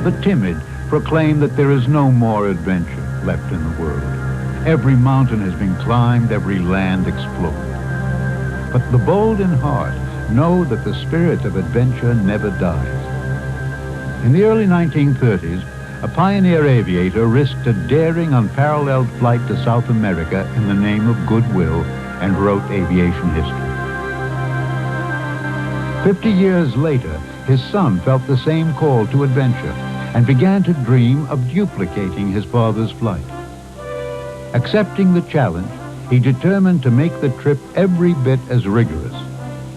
The timid proclaim that there is no more adventure left in the world. Every mountain has been climbed, every land explored. But the bold in heart know that the spirit of adventure never dies. In the early 1930s, a pioneer aviator risked a daring, unparalleled flight to South America in the name of goodwill and wrote aviation history. 50 years later, his son felt the same call to adventure and began to dream of duplicating his father's flight. Accepting the challenge, he determined to make the trip every bit as rigorous,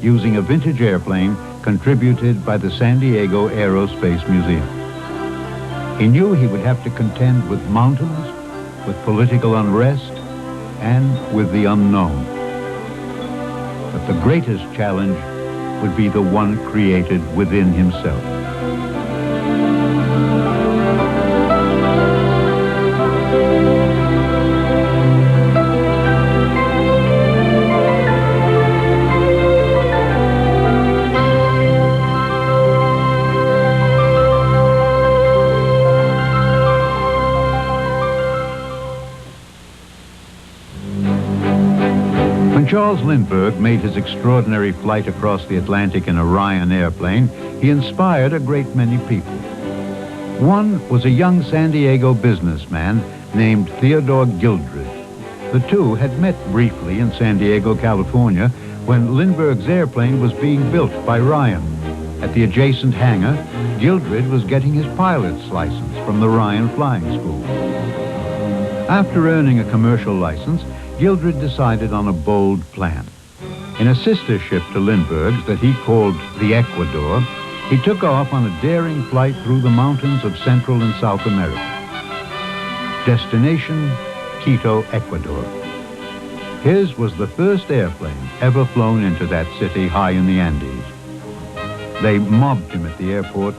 using a vintage airplane contributed by the San Diego Aerospace Museum. He knew he would have to contend with mountains, with political unrest, and with the unknown. But the greatest challenge would be the one created within himself. Charles Lindbergh made his extraordinary flight across the Atlantic in a Ryan airplane, he inspired a great many people. One was a young San Diego businessman named Theodore Gildred. The two had met briefly in San Diego, California, when Lindbergh's airplane was being built by Ryan. At the adjacent hangar, Gildred was getting his pilot's license from the Ryan Flying School. After earning a commercial license, Gildred decided on a bold plan. In a sister ship to Lindbergh's that he called the Ecuador, he took off on a daring flight through the mountains of Central and South America. Destination, Quito, Ecuador. His was the first airplane ever flown into that city high in the Andes. They mobbed him at the airport,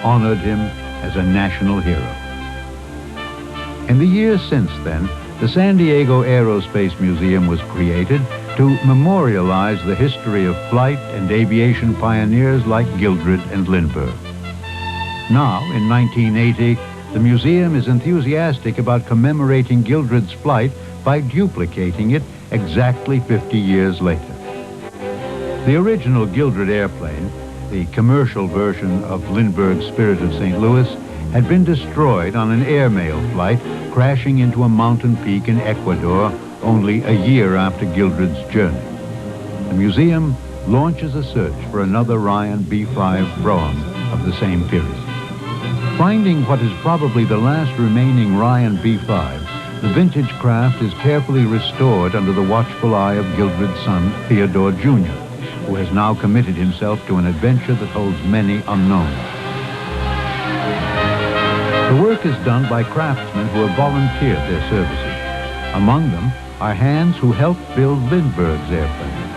honored him as a national hero. In the years since then, the San Diego Aerospace Museum was created to memorialize the history of flight and aviation pioneers like Gildred and Lindbergh. Now, in 1980, the museum is enthusiastic about commemorating Gildred's flight by duplicating it exactly 50 years later. The original Gildred airplane, the commercial version of Lindbergh's Spirit of St. Louis, had been destroyed on an airmail flight, crashing into a mountain peak in Ecuador only a year after Gildred's journey. The museum launches a search for another Ryan B-5 Brougham of the same period. Finding what is probably the last remaining Ryan B-5, the vintage craft is carefully restored under the watchful eye of Gildred's son, Theodore Jr., who has now committed himself to an adventure that holds many unknowns. The work is done by craftsmen who have volunteered their services. Among them are hands who helped build Lindbergh's airplane.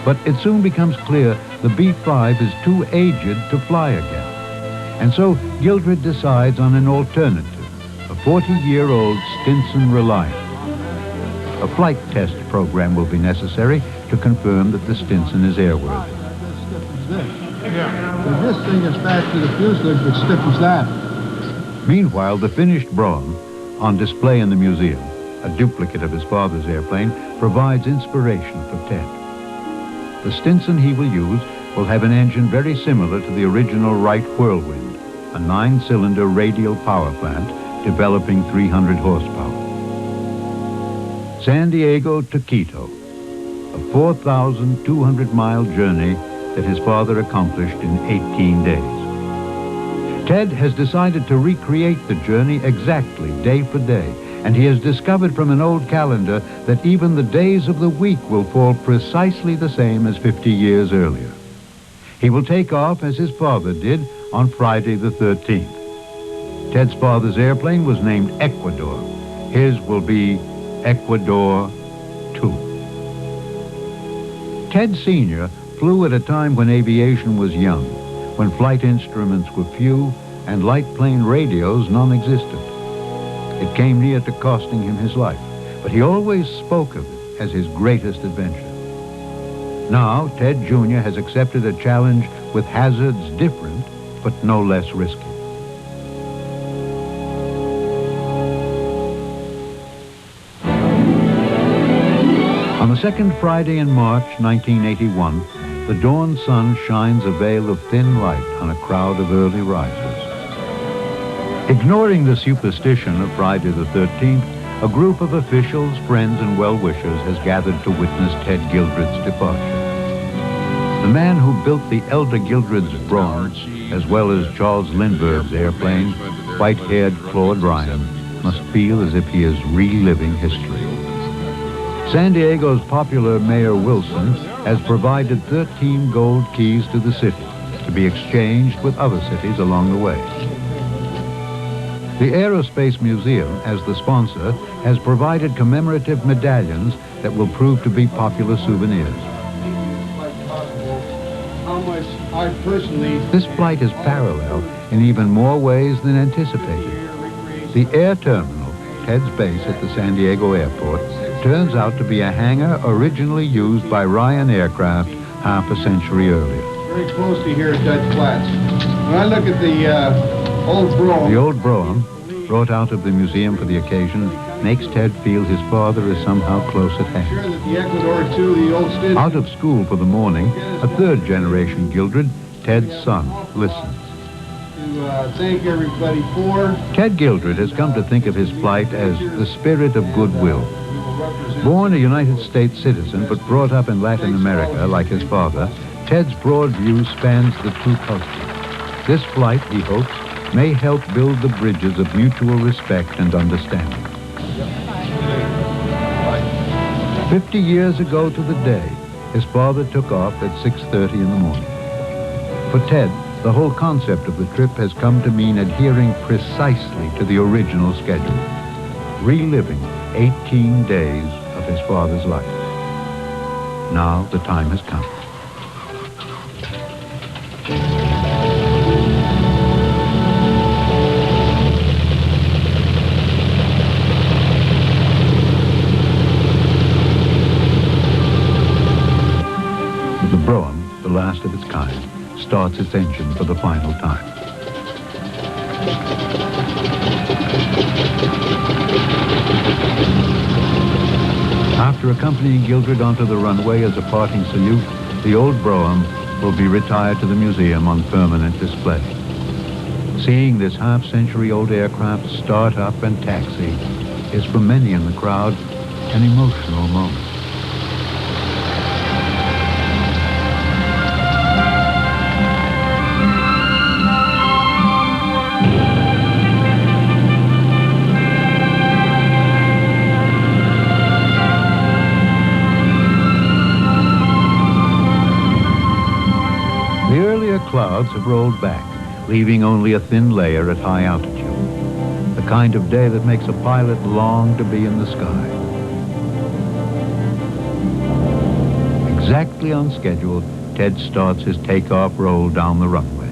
But it soon becomes clear the B-5 is too aged to fly again. And so Gildred decides on an alternative, a 40-year-old Stinson Reliant. A flight test program will be necessary to confirm that the Stinson is airworthy. Yeah. This thing is fast to the fuselage, but stiff as that. Meanwhile, the finished Brougham, on display in the museum, a duplicate of his father's airplane, provides inspiration for Ted. The Stinson he will use will have an engine very similar to the original Wright Whirlwind, a 9-cylinder radial power plant developing 300 horsepower. San Diego to Quito, a 4,200-mile journey that his father accomplished in 18 days. Ted has decided to recreate the journey exactly, day for day, and he has discovered from an old calendar that even the days of the week will fall precisely the same as 50 years earlier. He will take off as his father did on Friday the 13th. Ted's father's airplane was named Ecuador. His will be Ecuador 2. Ted Sr. flew at a time when aviation was young, when flight instruments were few and light plane radios non-existent. It came near to costing him his life, but he always spoke of it as his greatest adventure. Now, Ted Jr. has accepted a challenge with hazards different, but no less risky. second Friday in March 1981, the dawn sun shines a veil of thin light on a crowd of early risers. Ignoring the superstition of Friday the 13th, a group of officials, friends, and well-wishers has gathered to witness Ted Gildred's departure. The man who built the elder Gildred's brougham, as well as Charles Lindbergh's airplane, white-haired Claude Ryan, must feel as if he is reliving history. San Diego's popular Mayor Wilson has provided 13 gold keys to the city to be exchanged with other cities along the way. The Aerospace Museum, as the sponsor, has provided commemorative medallions that will prove to be popular souvenirs. This flight is parallel in even more ways than anticipated. The air terminal, Ted's base at the San Diego airport, turns out to be a hangar originally used by Ryan aircraft half a century earlier. Very close to here at Dutch Flats. When I look at the old brougham... The old brougham, brought out of the museum for the occasion, makes Ted feel his father is somehow close at hand. Sure that the Ecuador, too, the old student... Out of school for the morning, a third-generation Gildred, Ted's son, listens. To thank everybody for... Ted Gildred has come to think of his flight as the spirit of goodwill. Born a United States citizen but brought up in Latin America like his father, Ted's broad view spans the two cultures. This flight, he hopes, may help build the bridges of mutual respect and understanding. 50 years ago to the day, his father took off at 6:30 in the morning. For Ted, the whole concept of the trip has come to mean adhering precisely to the original schedule, reliving 18 days of his father's life. Now the time has come. The brougham, the last of its kind, starts its engine for the final time. After accompanying Gildred onto the runway as a parting salute, the old brougham will be retired to the museum on permanent display. Seeing this half-century-old aircraft start up and taxi is for many in the crowd an emotional moment. Clouds have rolled back, leaving only a thin layer at high altitude. The kind of day that makes a pilot long to be in the sky. Exactly on schedule, Ted starts his takeoff roll down the runway.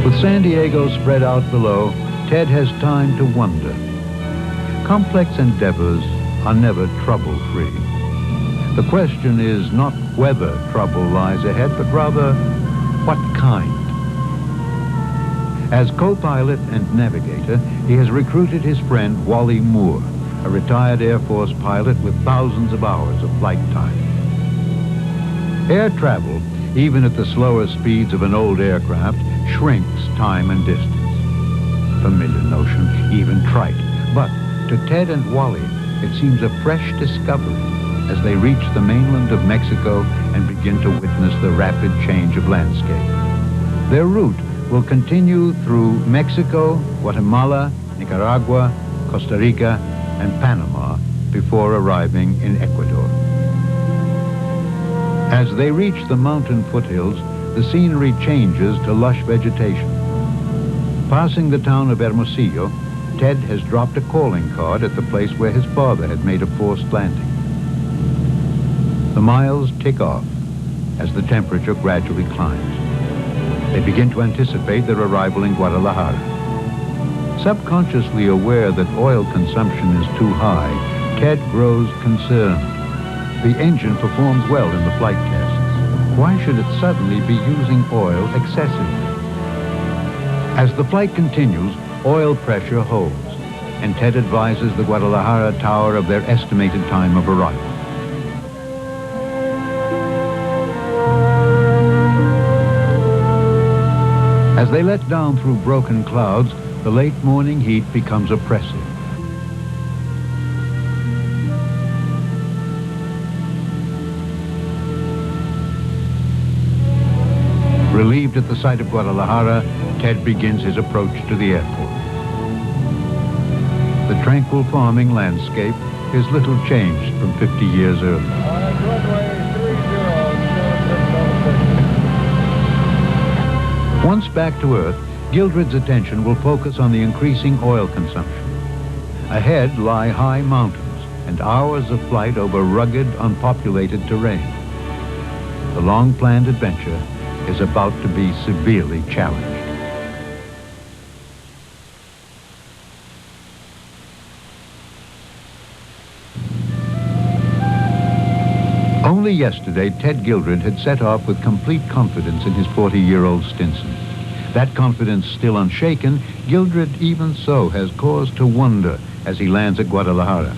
With San Diego spread out below, Ted has time to wonder. Complex endeavors are never trouble-free. The question is not whether trouble lies ahead, but rather what kind. As co-pilot and navigator, he has recruited his friend Wally Moore, a retired Air Force pilot with thousands of hours of flight time. Air travel, even at the slower speeds of an old aircraft, shrinks time and distance. Familiar notion, even trite. But to Ted and Wally, it seems a fresh discovery as they reach the mainland of Mexico and begin to witness the rapid change of landscape. Their route will continue through Mexico, Guatemala, Nicaragua, Costa Rica, and Panama before arriving in Ecuador. As they reach the mountain foothills, the scenery changes to lush vegetation. Passing the town of Hermosillo, Ted has dropped a calling card at the place where his father had made a forced landing. The miles tick off as the temperature gradually climbs. They begin to anticipate their arrival in Guadalajara. Subconsciously aware that oil consumption is too high, Ted grows concerned. The engine performs well in the flight tests. Why should it suddenly be using oil excessively? As the flight continues, oil pressure holds, and Ted advises the Guadalajara tower of their estimated time of arrival. As they let down through broken clouds, the late morning heat becomes oppressive. Relieved at the sight of Guadalajara, Ted begins his approach to the airport. The tranquil farming landscape is little changed from 50 years earlier. Once back to Earth, Gildred's attention will focus on the increasing oil consumption. Ahead lie high mountains and hours of flight over rugged, unpopulated terrain. The long-planned adventure is about to be severely challenged. Only yesterday, Ted Gildred had set off with complete confidence in his 40-year-old Stinson. That confidence still unshaken, Gildred even so has cause to wonder as he lands at Guadalajara.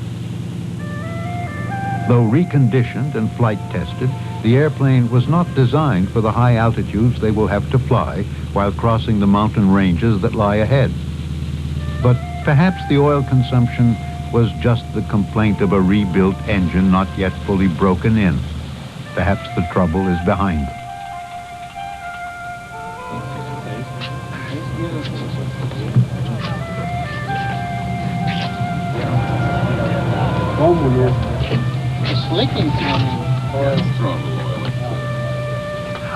Though reconditioned and flight tested, the airplane was not designed for the high altitudes they will have to fly while crossing the mountain ranges that lie ahead. But perhaps the oil consumption was just the complaint of a rebuilt engine not yet fully broken in. Perhaps the trouble is behind them.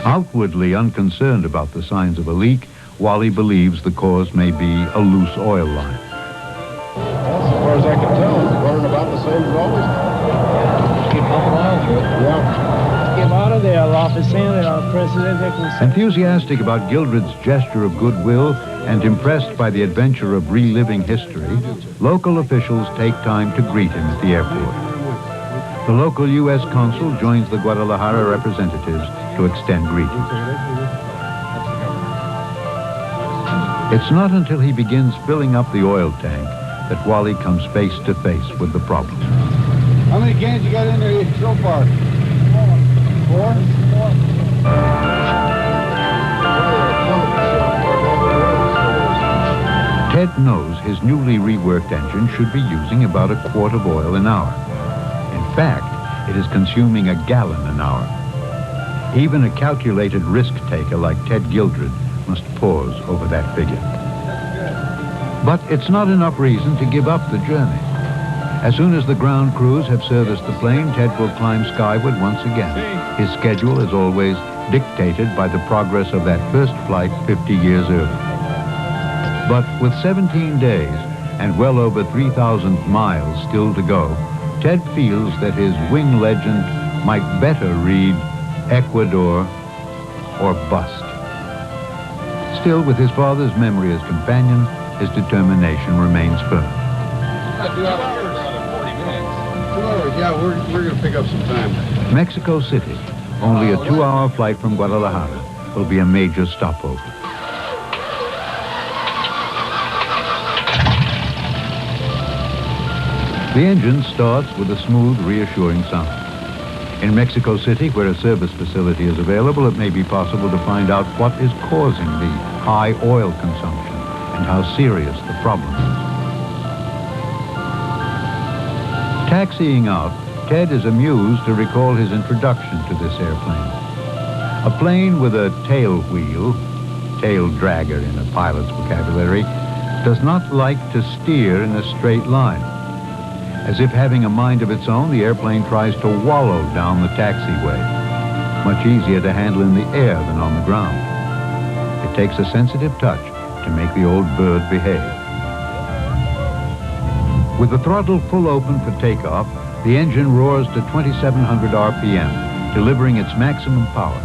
Outwardly unconcerned about the signs of a leak, Wally believes the cause may be a loose oil line. As far as I can tell, it's running about the same as always. Keep pumping oil through it. Yeah. Get out of there, officer, President. Enthusiastic about Gildred's gesture of goodwill and impressed by the adventure of reliving history, local officials take time to greet him at the airport. The local U.S. consul joins the Guadalajara representatives to extend greetings. It's not until he begins filling up the oil tank that Wally comes face to face with the problem. How many cans you got in there so far? 4? Ted knows his newly reworked engine should be using about a quart of oil an hour. In fact, it is consuming a gallon an hour. Even a calculated risk-taker like Ted Gildred must pause over that figure. But it's not enough reason to give up the journey. As soon as the ground crews have serviced the plane, Ted will climb skyward once again. His schedule is always dictated by the progress of that first flight 50 years earlier. But with 17 days and well over 3,000 miles still to go, Ted feels that his wing legend might better read Ecuador or bust. Still, with his father's memory as companion, his determination remains firm. 2 hours, yeah, we're going to pick up some time. Mexico City, only a 2-hour flight from Guadalajara, will be a major stopover. The engine starts with a smooth, reassuring sound. In Mexico City, where a service facility is available, it may be possible to find out what is causing the high oil consumption and how serious the problem is. Taxiing out, Ted is amused to recall his introduction to this airplane. A plane with a tail wheel, tail dragger in a pilot's vocabulary, does not like to steer in a straight line. As if having a mind of its own, the airplane tries to wallow down the taxiway. Much easier to handle in the air than on the ground. It takes a sensitive touch to make the old bird behave. With the throttle full open for takeoff, the engine roars to 2,700 RPM, delivering its maximum power.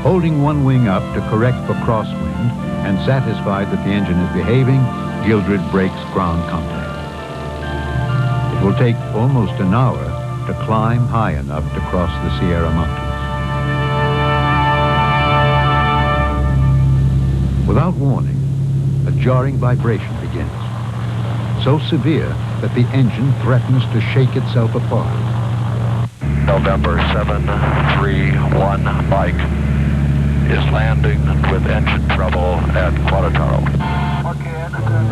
Holding one wing up to correct for crosswind and satisfied that the engine is behaving, Gildred breaks ground contact. It will take almost an hour to climb high enough to cross the Sierra Mountains. Without warning, a jarring vibration begins, so severe that the engine threatens to shake itself apart. November 731 Mike is landing with engine trouble at Guadalajara.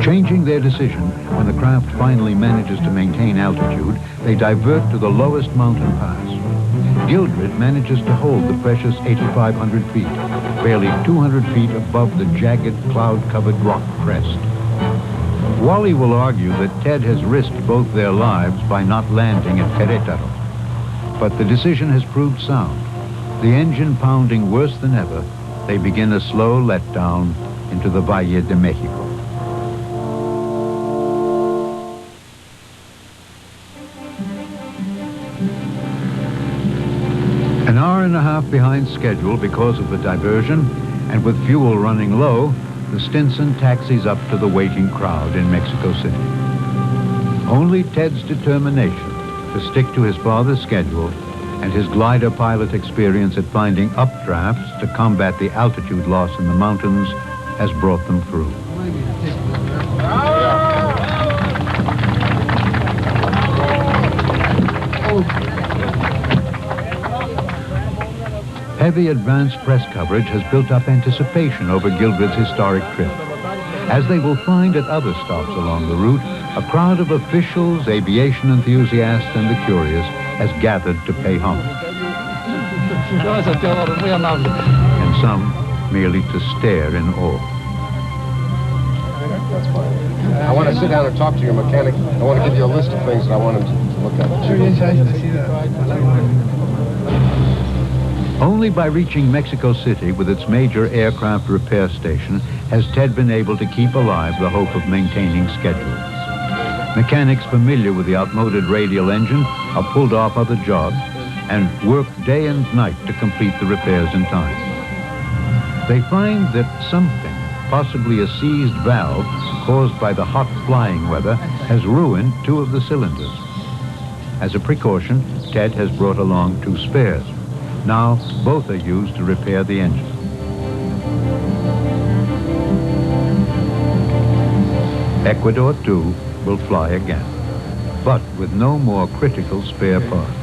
Changing their decision, when the craft finally manages to maintain altitude, they divert to the lowest mountain pass. Gildred manages to hold the precious 8,500 feet, barely 200 feet above the jagged, cloud-covered rock crest. Wally will argue that Ted has risked both their lives by not landing at Querétaro. But the decision has proved sound. The engine pounding worse than ever, they begin a slow letdown into the Valle de Mexico. An hour and a half behind schedule because of the diversion, and with fuel running low, the Stinson taxis up to the waiting crowd in Mexico City. Only Ted's determination to stick to his father's schedule and his glider pilot experience at finding updrafts to combat the altitude loss in the mountains has brought them through. Heavy advance press coverage has built up anticipation over Gildred's historic trip. As they will find at other stops along the route, a crowd of officials, aviation enthusiasts, and the curious has gathered to pay homage. And some merely to stare in awe. I want to sit down and talk to your mechanic. I want to give you a list of things that I want him to look at. Sure, yes, I see that. Only by reaching Mexico City with its major aircraft repair station has Ted been able to keep alive the hope of maintaining schedule. Mechanics familiar with the outmoded radial engine are pulled off other jobs and work day and night to complete the repairs in time. They find that something, possibly a seized valve caused by the hot flying weather, has ruined two of the cylinders. As a precaution, Ted has brought along two spares. Now, both are used to repair the engine. Ecuador, too, will fly again, but with no more critical spare parts.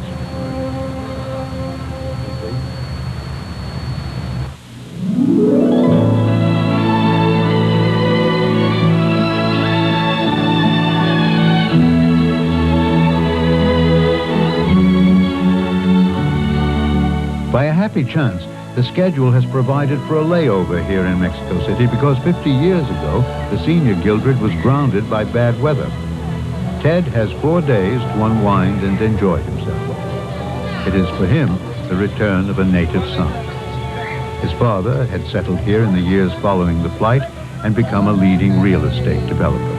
By a happy chance, the schedule has provided for a layover here in Mexico City because 50 years ago, the senior Gildred was grounded by bad weather. Ted has 4 days to unwind and enjoy himself. It is for him the return of a native son. His father had settled here in the years following the flight and become a leading real estate developer.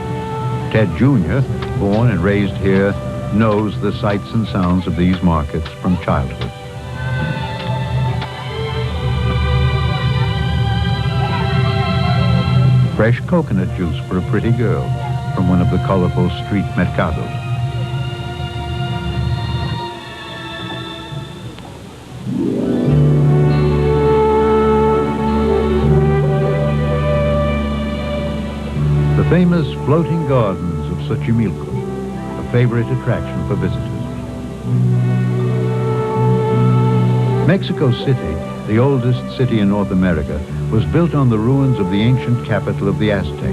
Ted Jr., born and raised here, knows the sights and sounds of these markets from childhood. Fresh coconut juice for a pretty girl from one of the colorful street mercados. The famous floating gardens of Xochimilco, a favorite attraction for visitors. Mexico City, the oldest city in North America, was built on the ruins of the ancient capital of the Aztecs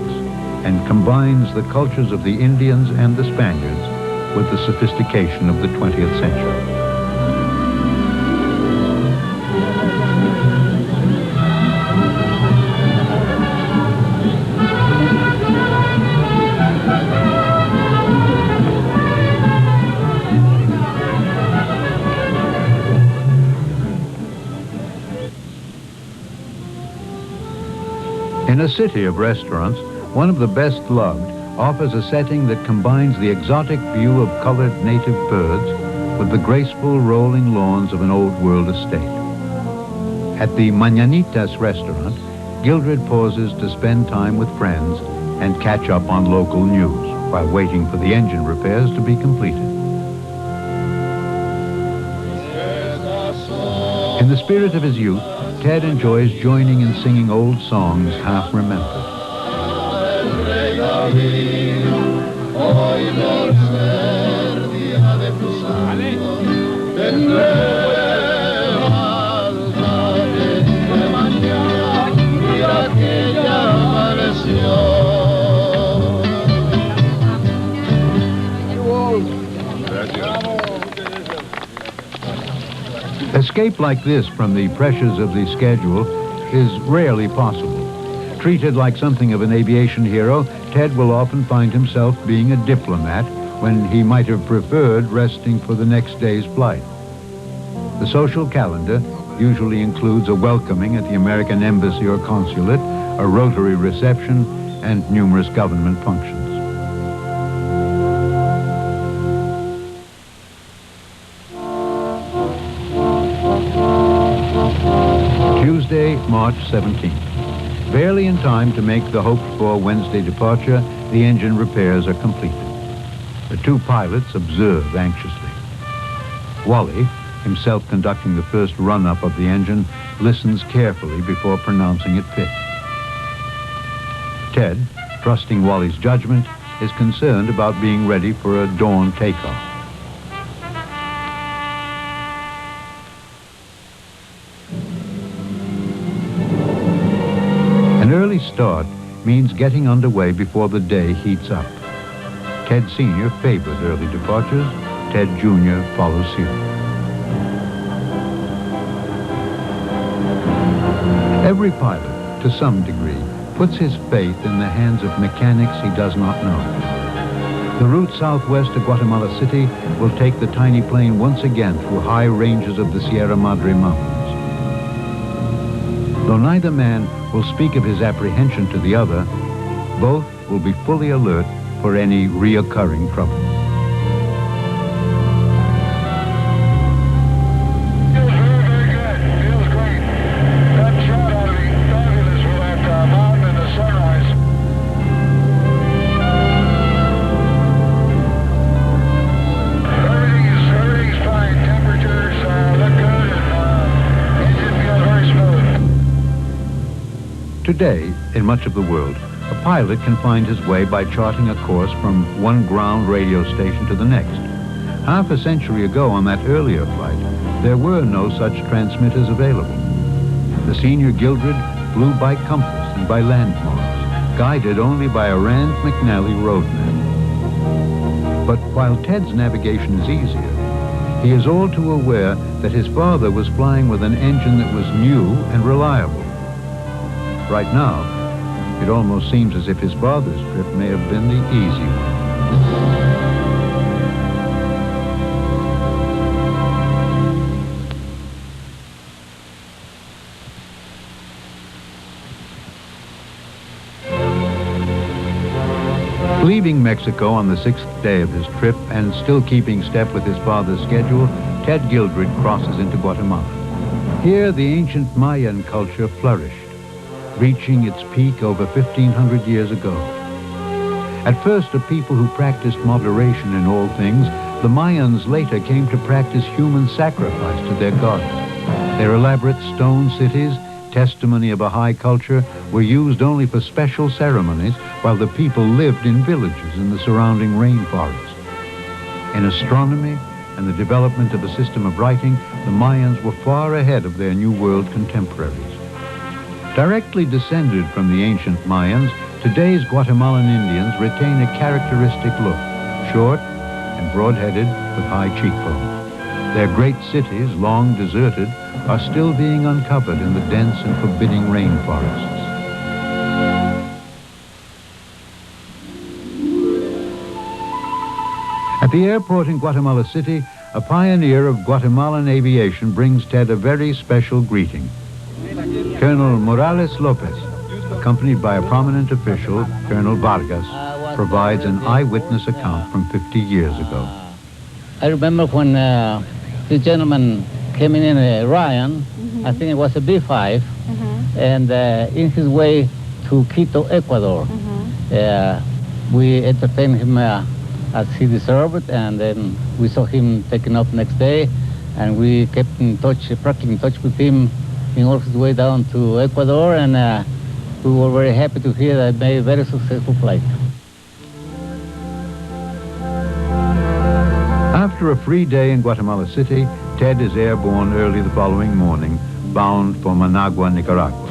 and combines the cultures of the Indians and the Spaniards with the sophistication of the 20th century. In a city of restaurants, one of the best loved offers a setting that combines the exotic view of colored native birds with the graceful rolling lawns of an old-world estate. At the Mañanitas restaurant, Gildred pauses to spend time with friends and catch up on local news while waiting for the engine repairs to be completed. In the spirit of his youth, Ted enjoys joining in singing old songs half remembered. Escape like this from the pressures of the schedule is rarely possible. Treated like something of an aviation hero, Ted will often find himself being a diplomat when he might have preferred resting for the next day's flight. The social calendar usually includes a welcoming at the American embassy or consulate, a rotary reception, and numerous government functions. Tuesday, March 17th. Barely in time to make the hoped-for Wednesday departure, the engine repairs are completed. The two pilots observe anxiously. Wally, himself conducting the first run-up of the engine, listens carefully before pronouncing it fit. Ted, trusting Wally's judgment, is concerned about being ready for a dawn takeoff. An early start means getting underway before the day heats up. Ted Sr. favored early departures. Ted Jr. follows suit. Every pilot, to some degree, puts his faith in the hands of mechanics he does not know. The route southwest to Guatemala City will take the tiny plane once again through high ranges of the Sierra Madre Mountains. Though neither man will speak of his apprehension to the other, both will be fully alert for any reoccurring trouble. Feels very good. Feels great. That shot ought to be fabulous with that mountain and the sunrise. Everything's fine. Temperatures look good, and engine feels very smooth. Today, in much of the world, a pilot can find his way by charting a course from one ground radio station to the next. Half a century ago, on that earlier flight, there were no such transmitters available. The senior Gildred flew by compass and by landmarks, guided only by a Rand McNally roadmap. But while Ted's navigation is easier, he is all too aware that his father was flying with an engine that was new and reliable. Right now, it almost seems as if his father's trip may have been the easy one. Leaving Mexico on the 6th day of his trip and still keeping step with his father's schedule, Ted Gildred crosses into Guatemala. Here, the ancient Mayan culture flourished, reaching its peak over 1,500 years ago. At first, a people who practiced moderation in all things, the Mayans later came to practice human sacrifice to their gods. Their elaborate stone cities, testimony of a high culture, were used only for special ceremonies, while the people lived in villages in the surrounding rainforest. In astronomy and the development of a system of writing, the Mayans were far ahead of their New World contemporaries. Directly descended from the ancient Mayans, today's Guatemalan Indians retain a characteristic look, short and broad-headed with high cheekbones. Their great cities, long deserted, are still being uncovered in the dense and forbidding rainforests. At the airport in Guatemala City, a pioneer of Guatemalan aviation brings Ted a very special greeting. Colonel Morales Lopez, accompanied by a prominent official, Colonel Vargas, provides an eyewitness account from 50 years ago. I remember when the gentleman came in a Ryan, I think it was a B-5, and in his way to Quito, Ecuador. We entertained him as he deserved, and then we saw him taken up next day, and we kept in touch, practically in touch with him in all his way down to Ecuador, and we were very happy to hear that he made a very successful flight. After a free day in Guatemala City, Ted is airborne early the following morning, bound for Managua, Nicaragua.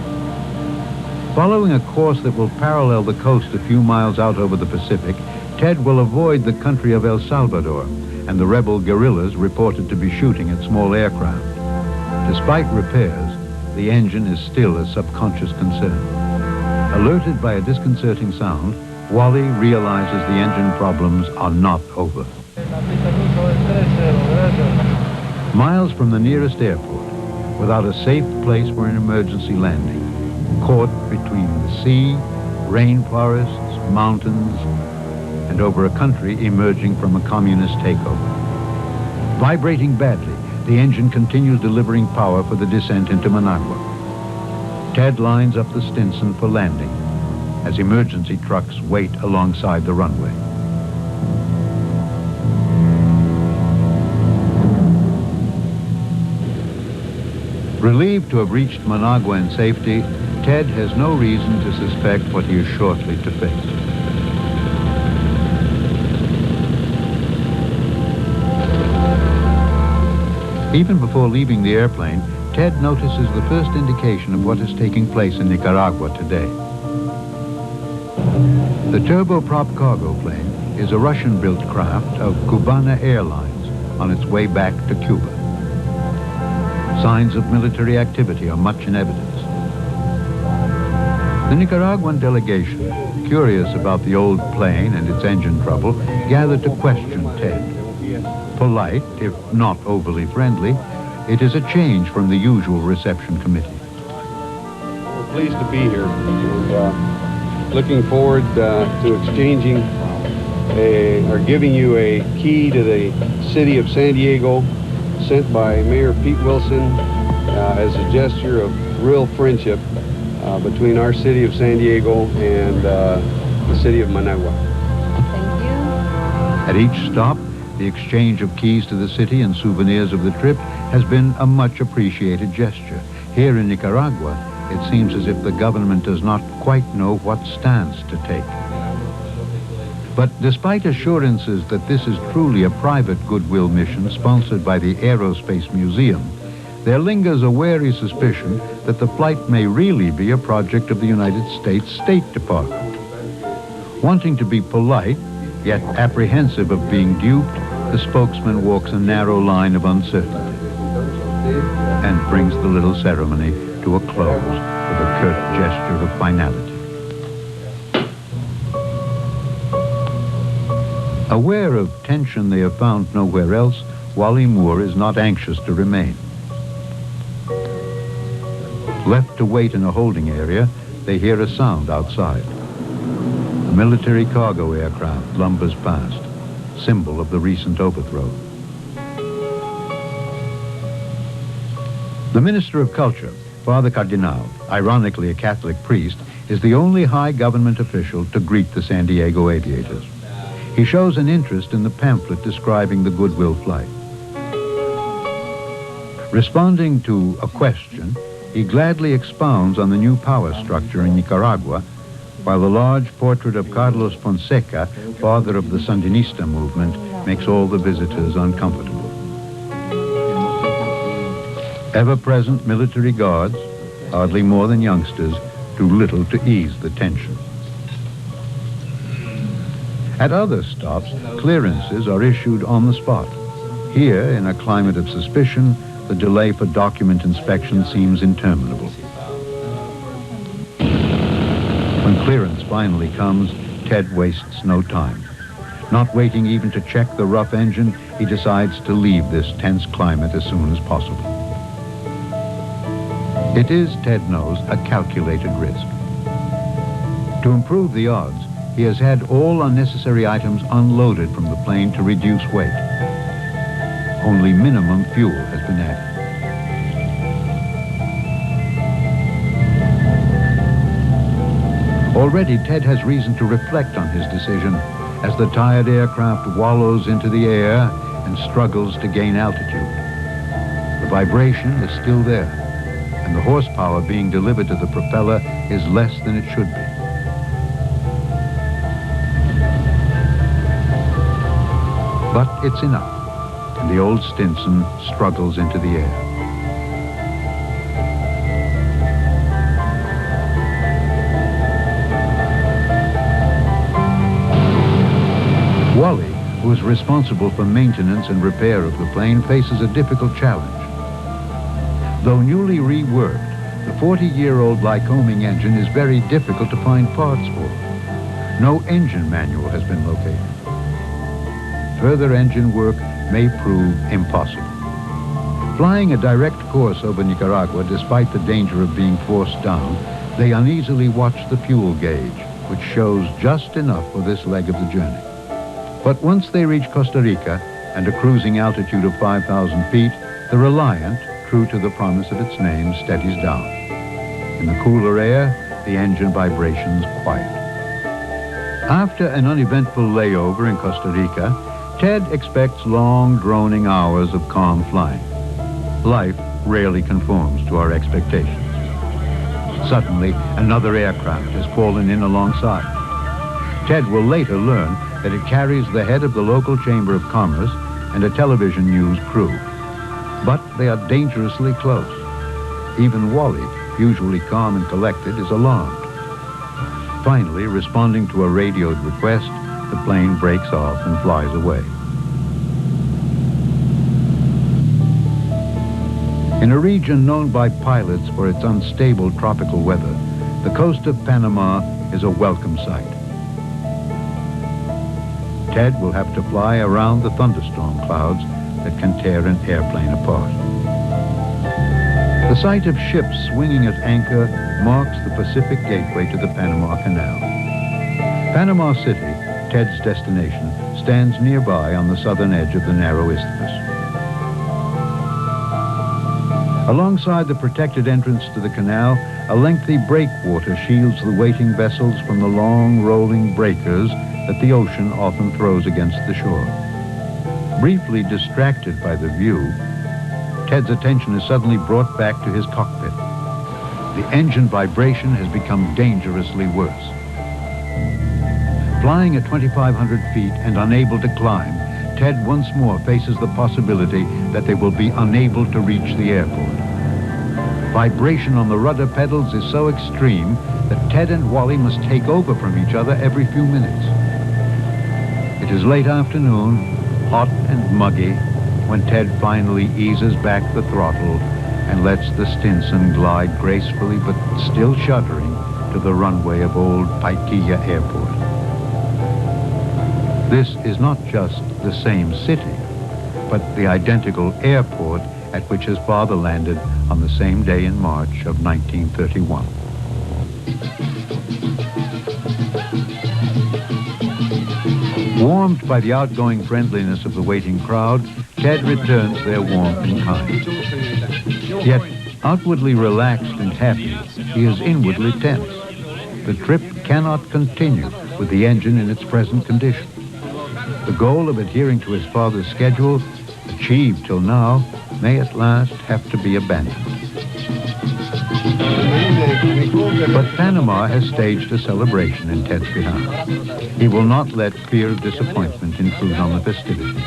Following a course that will parallel the coast a few miles out over the Pacific, Ted will avoid the country of El Salvador and the rebel guerrillas reported to be shooting at small aircraft. Despite repairs, the engine is still a subconscious concern. Alerted by a disconcerting sound, Wally realizes the engine problems are not over. Miles from the nearest airport, without a safe place for an emergency landing, caught between the sea, rainforests, mountains, and over a country emerging from a communist takeover. Vibrating badly, the engine continues delivering power for the descent into Managua. Ted lines up the Stinson for landing as emergency trucks wait alongside the runway. Relieved to have reached Managua in safety, Ted has no reason to suspect what he is shortly to face. Even before leaving the airplane, Ted notices the first indication of what is taking place in Nicaragua today. The turboprop cargo plane is a Russian-built craft of Cubana Airlines on its way back to Cuba. Signs of military activity are much in evidence. The Nicaraguan delegation, curious about the old plane and its engine trouble, gathered to question Ted. Polite, if not overly friendly, it is a change from the usual reception committee. We're pleased to be here and looking forward to exchanging or giving you a key to the city of San Diego sent by Mayor Pete Wilson as a gesture of real friendship between our city of San Diego and the city of Managua. Thank you. At each stop, the exchange of keys to the city and souvenirs of the trip has been a much appreciated gesture. Here in Nicaragua, it seems as if the government does not quite know what stance to take. But despite assurances that this is truly a private goodwill mission sponsored by the Aerospace Museum, there lingers a wary suspicion that the flight may really be a project of the United States State Department. Wanting to be polite, yet apprehensive of being duped, the spokesman walks a narrow line of uncertainty and brings the little ceremony to a close with a curt gesture of finality. Aware of tension they have found nowhere else, Wally Moore is not anxious to remain. Left to wait in a holding area, they hear a sound outside. A military cargo aircraft lumbers past, symbol of the recent overthrow. The Minister of Culture, Father Cardinal, ironically a Catholic priest, is the only high government official to greet the San Diego aviators. He shows an interest in the pamphlet describing the Goodwill flight. Responding to a question, he gladly expounds on the new power structure in Nicaragua, while the large portrait of Carlos Fonseca, father of the Sandinista movement, makes all the visitors uncomfortable. Ever-present military guards, hardly more than youngsters, do little to ease the tension. At other stops, clearances are issued on the spot. Here, in a climate of suspicion, the delay for document inspection seems interminable. When clearance finally comes, Ted wastes no time. Not waiting even to check the rough engine, he decides to leave this tense climate as soon as possible. It is, Ted knows, a calculated risk. To improve the odds, he has had all unnecessary items unloaded from the plane to reduce weight. Only minimum fuel has been added. Already, Ted has reason to reflect on his decision as the tired aircraft wallows into the air and struggles to gain altitude. The vibration is still there, and the horsepower being delivered to the propeller is less than it should be. But it's enough, and the old Stinson struggles into the air. Wally, who is responsible for maintenance and repair of the plane, faces a difficult challenge. Though newly reworked, the 40-year-old Lycoming engine is very difficult to find parts for. No engine manual has been located. Further engine work may prove impossible. Flying a direct course over Nicaragua, despite the danger of being forced down, they uneasily watch the fuel gauge, which shows just enough for this leg of the journey. But once they reach Costa Rica and a cruising altitude of 5,000 feet, the Reliant, true to the promise of its name, steadies down. In the cooler air, the engine vibrations quiet. After an uneventful layover in Costa Rica, Ted expects long, droning hours of calm flying. Life rarely conforms to our expectations. Suddenly, another aircraft has fallen in alongside. Ted will later learn that it carries the head of the local Chamber of Commerce and a television news crew. But they are dangerously close. Even Wally, usually calm and collected, is alarmed. Finally, responding to a radioed request, the plane breaks off and flies away. In a region known by pilots for its unstable tropical weather, the coast of Panama is a welcome sight. Ted will have to fly around the thunderstorm clouds that can tear an airplane apart. The sight of ships swinging at anchor marks the Pacific gateway to the Panama Canal. Panama City, Ted's destination, stands nearby on the southern edge of the narrow isthmus. Alongside the protected entrance to the canal, a lengthy breakwater shields the waiting vessels from the long, rolling breakers that the ocean often throws against the shore. Briefly distracted by the view, Ted's attention is suddenly brought back to his cockpit. The engine vibration has become dangerously worse. Flying at 2,500 feet and unable to climb, Ted once more faces the possibility that they will be unable to reach the airport. Vibration on the rudder pedals is so extreme that Ted and Wally must take over from each other every few minutes. It is late afternoon, hot and muggy, when Ted finally eases back the throttle and lets the Stinson glide gracefully but still shuddering to the runway of old Paitilla Airport. This is not just the same city, but the identical airport at which his father landed on the same day in March of 1931. Warmed by the outgoing friendliness of the waiting crowd, Ted returns their warmth in kind. Yet, outwardly relaxed and happy, he is inwardly tense. The trip cannot continue with the engine in its present condition. The goal of adhering to his father's schedule, achieved till now, may at last have to be abandoned. But Panama has staged a celebration in Ted's behalf. He will not let fear of disappointment intrude on the festivities.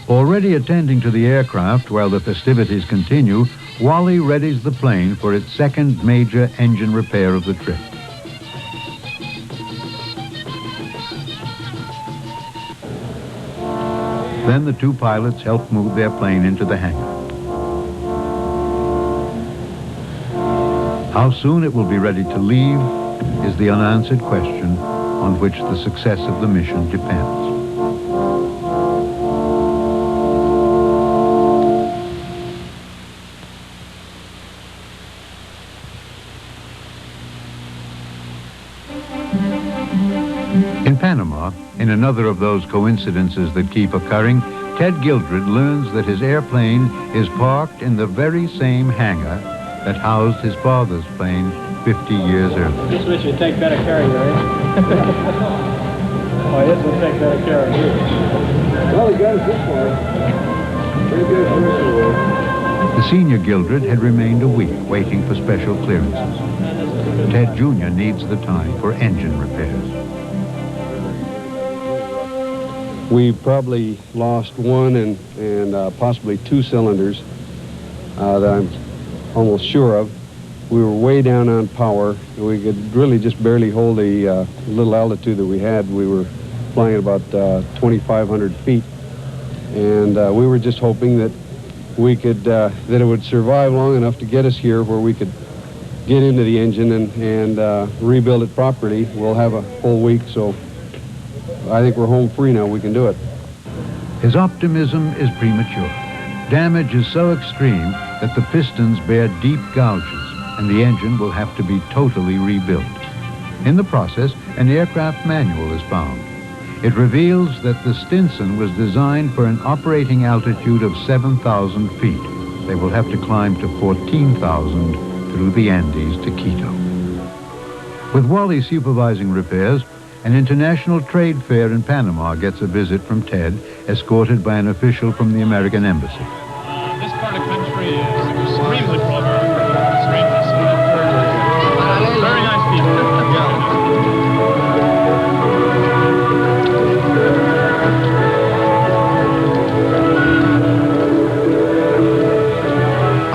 Already attending to the aircraft while the festivities continue, Wally readies the plane for its second major engine repair of the trip. Then the two pilots help move their plane into the hangar. How soon it will be ready to leave is the unanswered question on which the success of the mission depends. In Panama, in another of those coincidences that keep occurring, Ted Gildred learns that his airplane is parked in the very same hangar that housed his father's plane 50 years earlier. This which you take better care of you, eh? Oh, this will take better care of you. Well, he got us this far. Pretty good. The senior Gildred had remained a week waiting for special clearances. Ted Jr. needs the time for engine repairs. We probably lost one and possibly two cylinders that I'm almost sure of. We were way down on power. We could really just barely hold the little altitude that we had. We were flying at about 2,500 feet, and we were just hoping that we could that it would survive long enough to get us here where we could get into the engine and rebuild it properly. We'll have a full week, so I think we're home free now. We can do it. His optimism is premature. Damage is so extreme that the pistons bear deep gouges, and the engine will have to be totally rebuilt. In the process, an aircraft manual is found. It reveals that the Stinson was designed for an operating altitude of 7,000 feet. They will have to climb to 14,000 through the Andes to Quito. With Wally supervising repairs, an international trade fair in Panama gets a visit from Ted, escorted by an official from the American Embassy. This part of the country is extremely clever, extremely smart. Very nice people.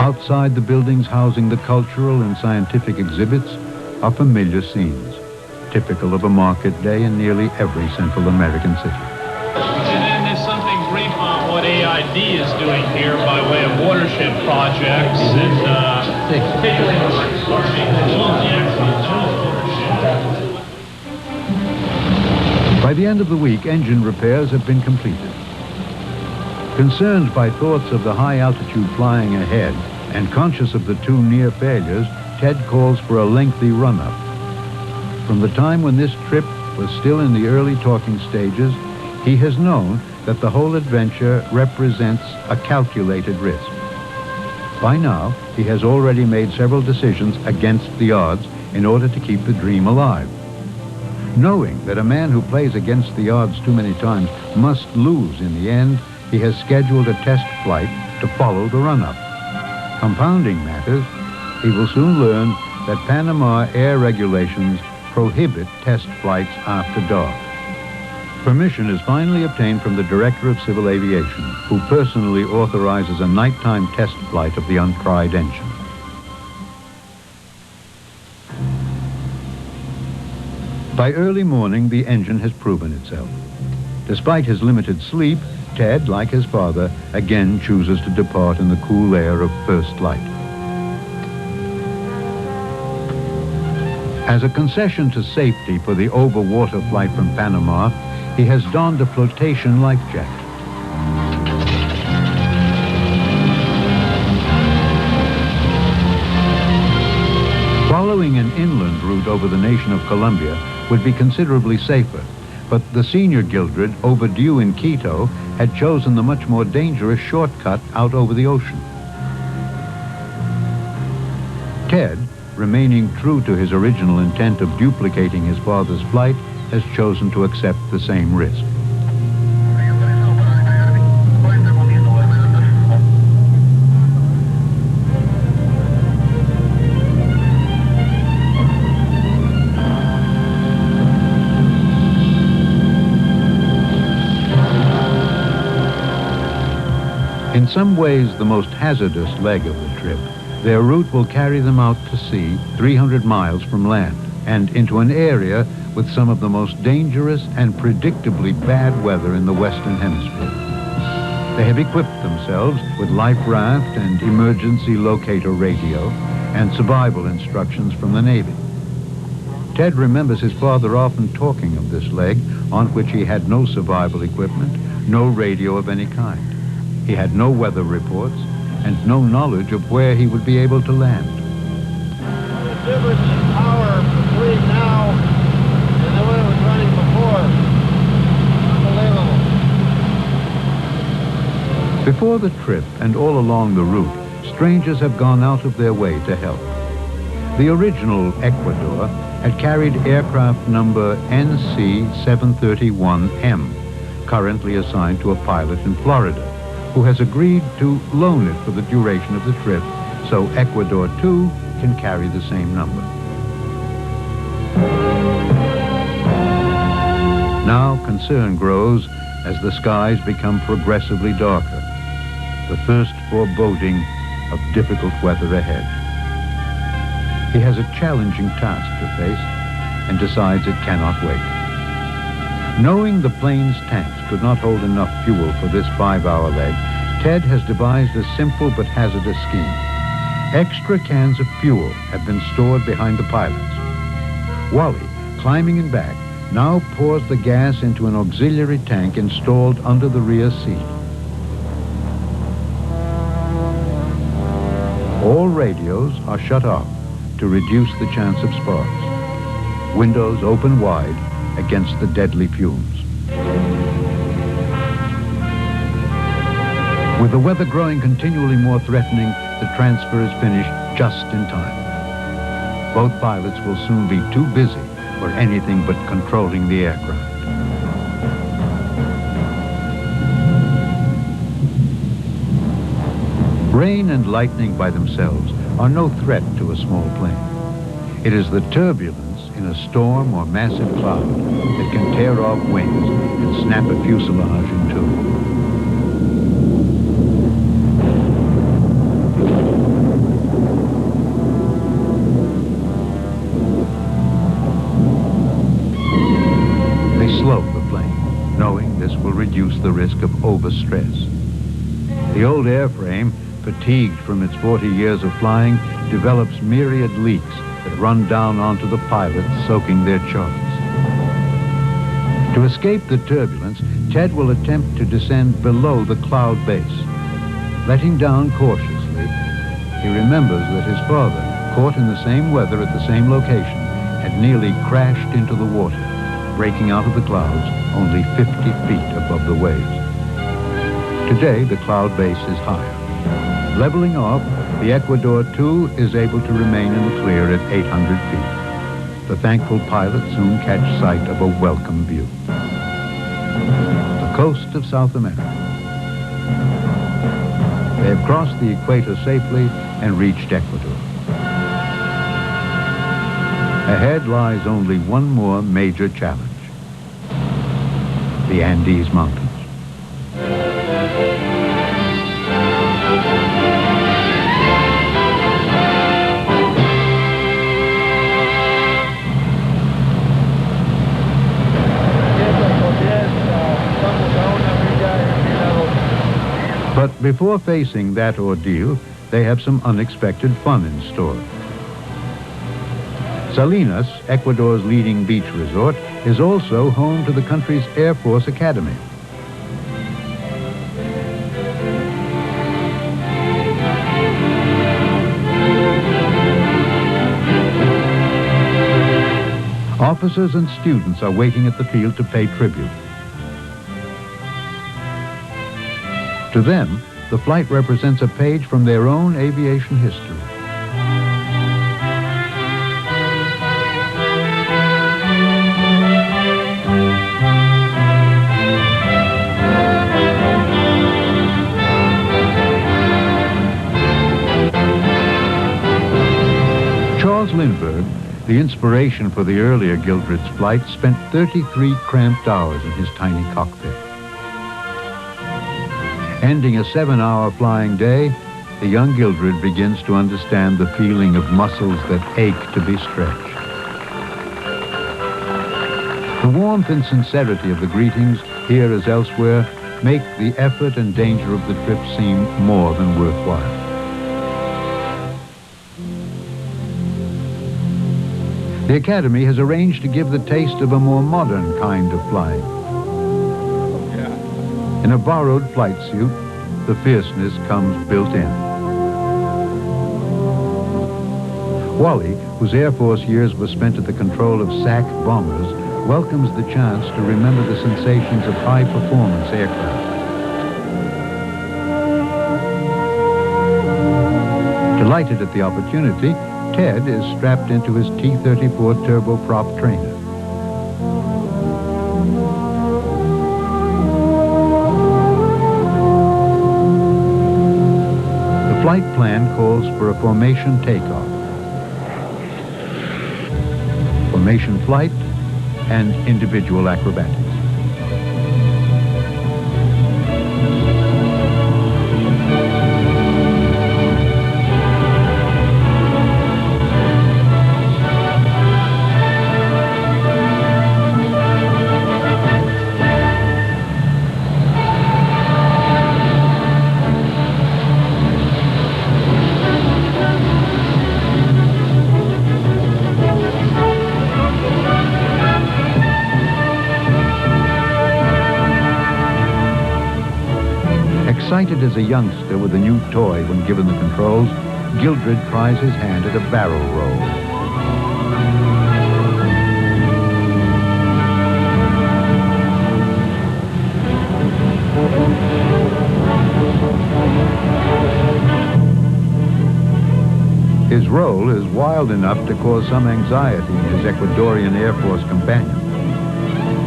Outside the buildings housing the cultural and scientific exhibits are familiar scenes, typical of a market day in nearly every Central American city. And then there's something brief on what AID is doing here by way of watershed projects and particularly along the watershed. By the end of the week, engine repairs have been completed. Concerned by thoughts of the high altitude flying ahead and conscious of the two near failures, Ted calls for a lengthy run-up. From the time when this trip was still in the early talking stages, he has known that the whole adventure represents a calculated risk. By now, he has already made several decisions against the odds in order to keep the dream alive. Knowing that a man who plays against the odds too many times must lose in the end, he has scheduled a test flight to follow the run-up. Compounding matters, he will soon learn that Panama air regulations prohibit test flights after dark. Permission is finally obtained from the Director of Civil Aviation, who personally authorizes a nighttime test flight of the untried engine. By early morning, the engine has proven itself. Despite his limited sleep, Ted, like his father, again chooses to depart in the cool air of first light. As a concession to safety for the over-water flight from Panama, he has donned a flotation life jacket. Following an inland route over the nation of Colombia would be considerably safer, but the senior Gildred, overdue in Quito, had chosen the much more dangerous shortcut out over the ocean. Ted, remaining true to his original intent of duplicating his father's flight, has chosen to accept the same risk. In some ways, the most hazardous leg of the trip, their route will carry them out to sea 300 miles from land and into an area with some of the most dangerous and predictably bad weather in the Western Hemisphere. They have equipped themselves with life raft and emergency locator radio and survival instructions from the Navy. Ted remembers his father often talking of this leg on which he had no survival equipment, no radio of any kind. He had no weather reports and no knowledge of where he would be able to land. The difference in power between now and the way it was running before. Unbelievable. Before the trip and all along the route, strangers have gone out of their way to help. The original Ecuador had carried aircraft number NC-731M, currently assigned to a pilot in Florida, who has agreed to loan it for the duration of the trip, so Ecuador 2 can carry the same number. Now concern grows as the skies become progressively darker, the first foreboding of difficult weather ahead. He has a challenging task to face and decides it cannot wait. Knowing the plane's tanks could not hold enough fuel for this 5-hour leg, Ted has devised a simple but hazardous scheme. Extra cans of fuel have been stored behind the pilots. Wally, climbing in back, now pours the gas into an auxiliary tank installed under the rear seat. All radios are shut off to reduce the chance of sparks. Windows open wide against the deadly fumes. With the weather growing continually more threatening, the transfer is finished just in time. Both pilots will soon be too busy for anything but controlling the aircraft. Rain and lightning by themselves are no threat to a small plane. It is the turbulence in a storm or massive cloud that can tear off wings and snap a fuselage in two. They slow the plane, knowing this will reduce the risk of overstress. The old airframe, fatigued from its 40 years of flying, develops myriad leaks that run down onto the pilots, soaking their charts. To escape the turbulence, Ted will attempt to descend below the cloud base. Letting down cautiously, he remembers that his father, caught in the same weather at the same location, had nearly crashed into the water, breaking out of the clouds only 50 feet above the waves. Today, the cloud base is higher. Leveling off, the Ecuador 2 is able to remain in the clear at 800 feet. The thankful pilots soon catch sight of a welcome view. The coast of South America. They have crossed the equator safely and reached Ecuador. Ahead lies only one more major challenge: the Andes Mountains. But before facing that ordeal, they have some unexpected fun in store. Salinas, Ecuador's leading beach resort, is also home to the country's Air Force Academy. Officers and students are waiting at the field to pay tribute. To them, the flight represents a page from their own aviation history. Charles Lindbergh, the inspiration for the earlier Gildred's flight, spent 33 cramped hours in his tiny cockpit. Ending a 7-hour flying day, the young Gildred begins to understand the feeling of muscles that ache to be stretched. The warmth and sincerity of the greetings, here as elsewhere, make the effort and danger of the trip seem more than worthwhile. The Academy has arranged to give the taste of a more modern kind of flying. In a borrowed flight suit, the fierceness comes built in. Wally, whose Air Force years were spent at the control of SAC bombers, welcomes the chance to remember the sensations of high-performance aircraft. Delighted at the opportunity, Ted is strapped into his T-34 turboprop trainer. The flight plan calls for a formation takeoff, formation flight, and individual acrobatics. Excited as a youngster with a new toy when given the controls, Gildred tries his hand at a barrel roll. His roll is wild enough to cause some anxiety in his Ecuadorian Air Force companion.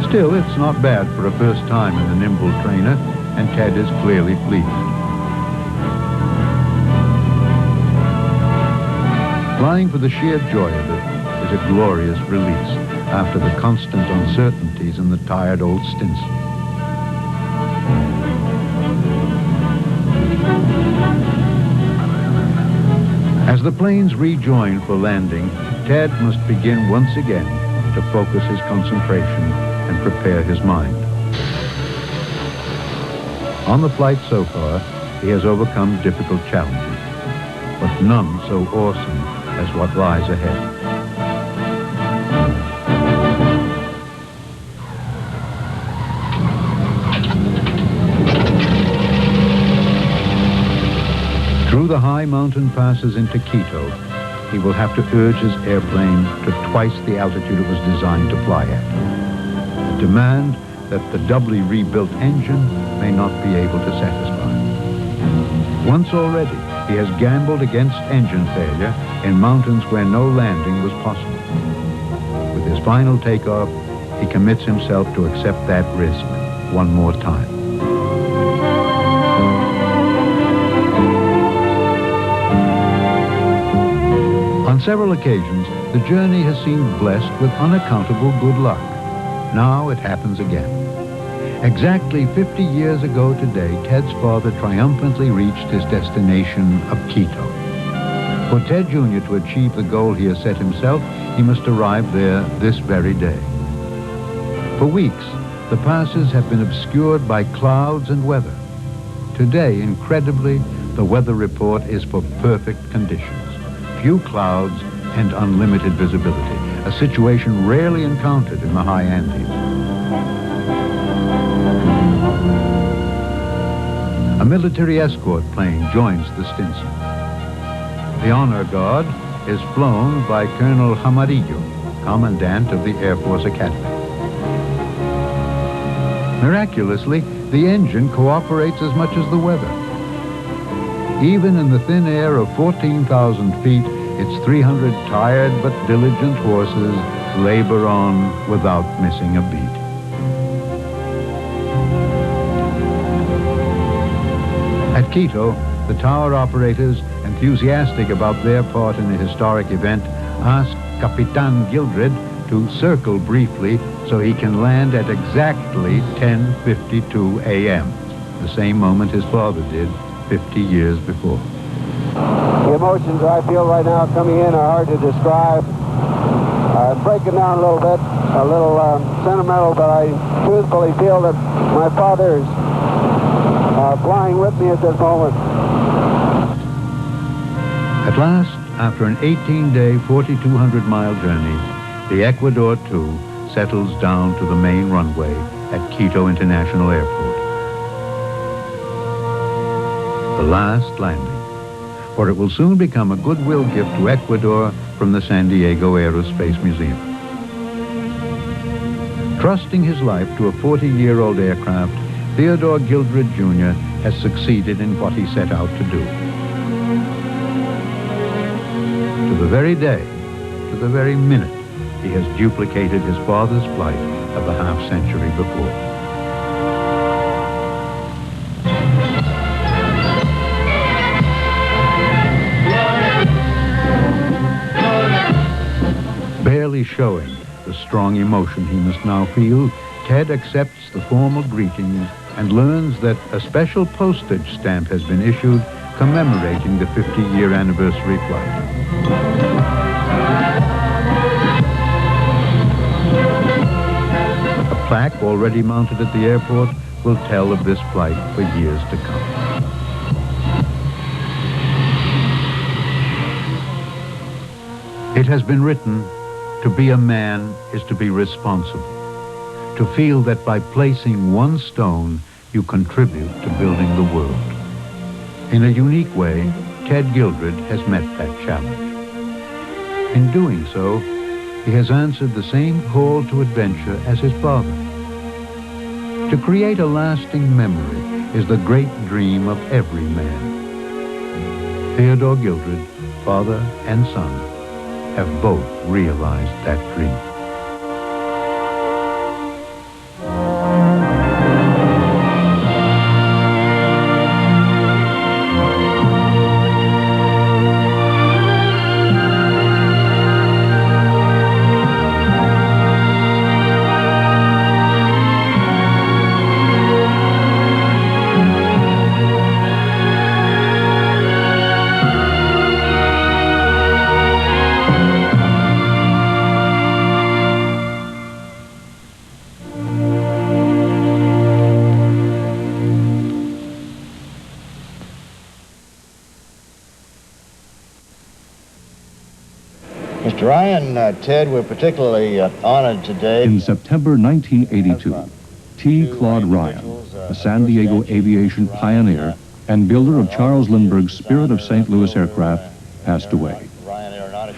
Still, it's not bad for a first time in the nimble trainer, and Ted is clearly pleased. Flying for the sheer joy of it is a glorious release after the constant uncertainties in the tired old Stinson. As the planes rejoin for landing, Ted must begin once again to focus his concentration and prepare his mind. On the flight so far, he has overcome difficult challenges, but none so awesome as what lies ahead. Through the high mountain passes into Quito, he will have to urge his airplane to twice the altitude it was designed to fly at. A demand that the doubly rebuilt engine may not be able to satisfy. Once already, he has gambled against engine failure in mountains where no landing was possible. With his final takeoff, he commits himself to accept that risk one more time. On several occasions, the journey has seemed blessed with unaccountable good luck. Now it happens again. Exactly 50 years ago today, Ted's father triumphantly reached his destination of Quito. For Ted Jr. to achieve the goal he has set himself, he must arrive there this very day. For weeks, the passes have been obscured by clouds and weather. Today, incredibly, the weather report is for perfect conditions. Few clouds and unlimited visibility, a situation rarely encountered in the high Andes. A military escort plane joins the Stinson. The honor guard is flown by Colonel Jaramillo, Commandant of the Air Force Academy. Miraculously, the engine cooperates as much as the weather. Even in the thin air of 14,000 feet, its 300 tired but diligent horses labor on without missing a beat. At Quito, the tower operators, enthusiastic about their part in the historic event, ask Capitan Gildred to circle briefly so he can land at exactly 10:52 a.m., the same moment his father did 50 years before. The emotions I feel right now coming in are hard to describe. Breaking down a little bit, a little sentimental, but I truthfully feel that my father is flying with me at this moment. At last, after an 18-day, 4,200-mile journey, the Ecuador 2 settles down to the main runway at Quito International Airport. The last landing, for it will soon become a goodwill gift to Ecuador from the San Diego Aerospace Museum. Trusting his life to a 40-year-old aircraft, Theodore Gildred Jr. has succeeded in what he set out to do. To the very day, to the very minute, he has duplicated his father's flight of a half-century before. Barely showing the strong emotion he must now feel, Ted accepts the formal greetings and learns that a special postage stamp has been issued commemorating the 50-year anniversary flight. A plaque already mounted at the airport will tell of this flight for years to come. It has been written, to be a man is to be responsible, to feel that by placing one stone, you contribute to building the world. In a unique way, Ted Gildred has met that challenge. In doing so, he has answered the same call to adventure as his father. To create a lasting memory is the great dream of every man. Theodore Gildred, father and son, have both realized that dream. Mr. Ryan, Ted, we're particularly honored today. In September 1982, T. Claude Ryan, a San Diego aviation pioneer and builder of Charles Lindbergh's Spirit of St. Louis aircraft, passed away.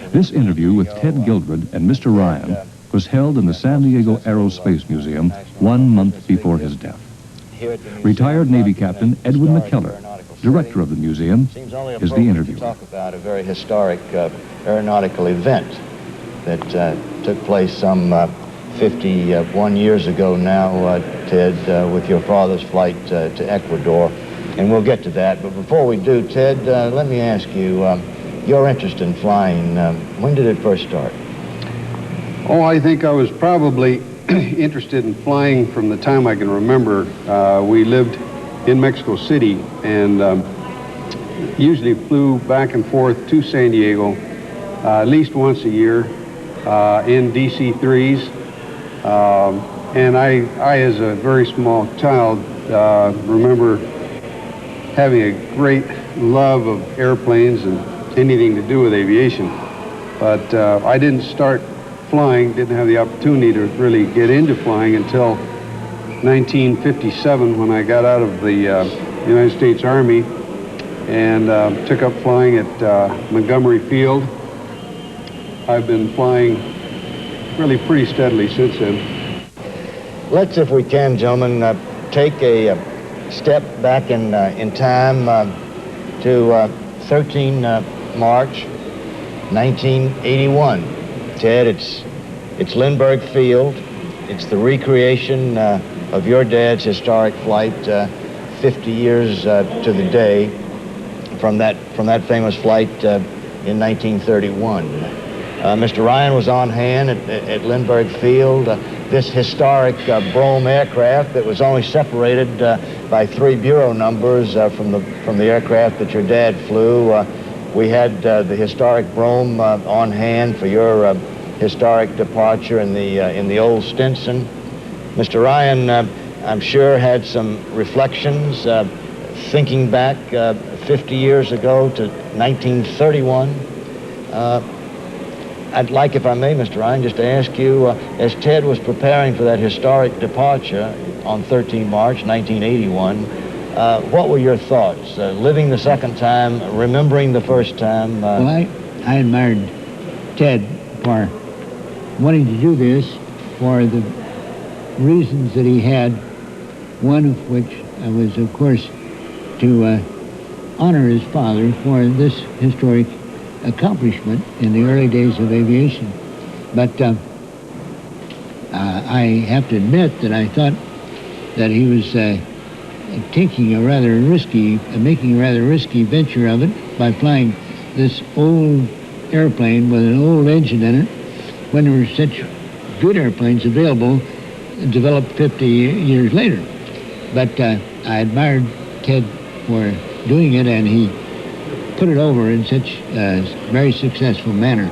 This interview with Ted Gildred and Mr. Ryan was held in the San Diego Aerospace Museum 1 month before his death. Retired Navy Captain Edwin McKellar, director of the museum, is the interviewer. Talk about a very historic aeronautical event that took place some 51 years ago now, Ted, with your father's flight to Ecuador. And we'll get to that. But before we do, Ted, let me ask you, your interest in flying, when did it first start? Oh, I think I was probably interested in flying from the time I can remember. We lived in Mexico City and usually flew back and forth to San Diego at least once a year in DC-3s. And I, as a very small child, remember having a great love of airplanes and anything to do with aviation. But I didn't start flying, didn't have the opportunity to really get into flying until 1957 when I got out of the United States Army and took up flying at Montgomery Field. I've been flying really pretty steadily since then. Let's, if we can, gentlemen, take a step back in time to 13 March 1981. Ted, it's Lindbergh Field. It's the recreation of your dad's historic flight 50 years to the day from that famous flight in 1931. Mr. Ryan was on hand at Lindbergh Field. This historic Brougham aircraft that was only separated by 3 bureau numbers from the aircraft that your dad flew. We had the historic Brougham on hand for your historic departure in the old Stinson. Mr. Ryan, I'm sure, had some reflections thinking back 50 years ago to 1931, I'd like, if I may, Mr. Ryan, just to ask you, as Ted was preparing for that historic departure on 13 March 1981, what were your thoughts? Living the second time, remembering the first time? Well, I admired Ted for wanting to do this for the reasons that he had, one of which was, of course, to honor his father for this historic accomplishment in the early days of aviation. But I have to admit that I thought that he was making a rather risky venture of it by flying this old airplane with an old engine in it when there were such good airplanes available developed 50 years later. But I admired Ted for doing it, and he put it over in such a very successful manner.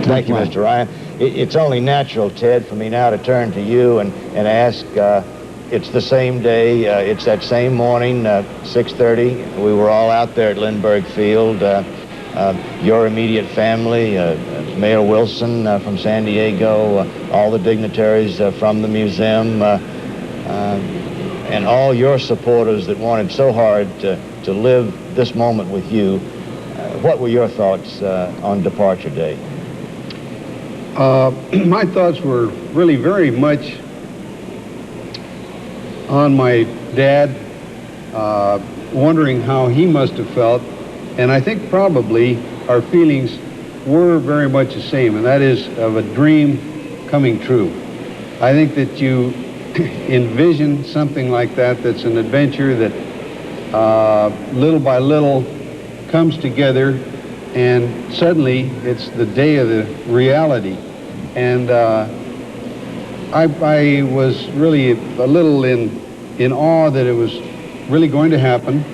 Thank you, Mr. Ryan. It's only natural, Ted, for me now to turn to you and ask, it's the same day, it's that same morning, 6:30. We were all out there at Lindbergh Field. Your immediate family, Mayor Wilson from San Diego, all the dignitaries from the museum, and all your supporters that wanted so hard to live this moment with you. What were your thoughts on departure day? My thoughts were really very much on my dad, wondering how he must have felt, and I think probably our feelings were very much the same, and that is of a dream coming true. I think that you envision something like that, that's an adventure that little by little comes together, and suddenly it's the day of the reality. And I was really a little in awe that it was really going to happen,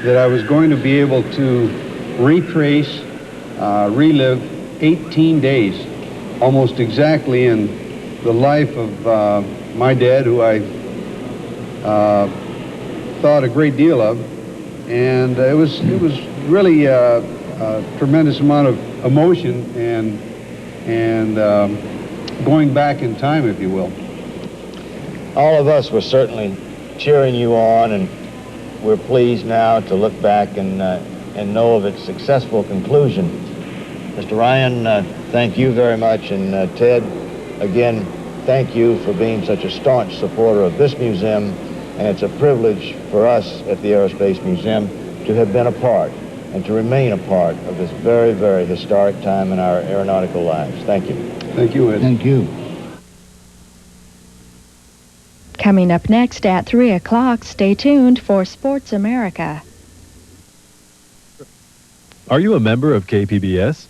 that I was going to be able to retrace, relive 18 days, almost exactly in the life of my dad, who I thought a great deal of, and it was really a tremendous amount of emotion and going back in time, if you will. All of us were certainly cheering you on, and we're pleased now to look back and know of its successful conclusion. Mr. Ryan, thank you very much, and Ted, again, thank you for being such a staunch supporter of this museum, and it's a privilege for us at the Aerospace Museum to have been a part and to remain a part of this very, very historic time in our aeronautical lives. Thank you. Thank you, Ed. Thank you. Coming up next at 3 o'clock, stay tuned for Sports America. Are you a member of KPBS?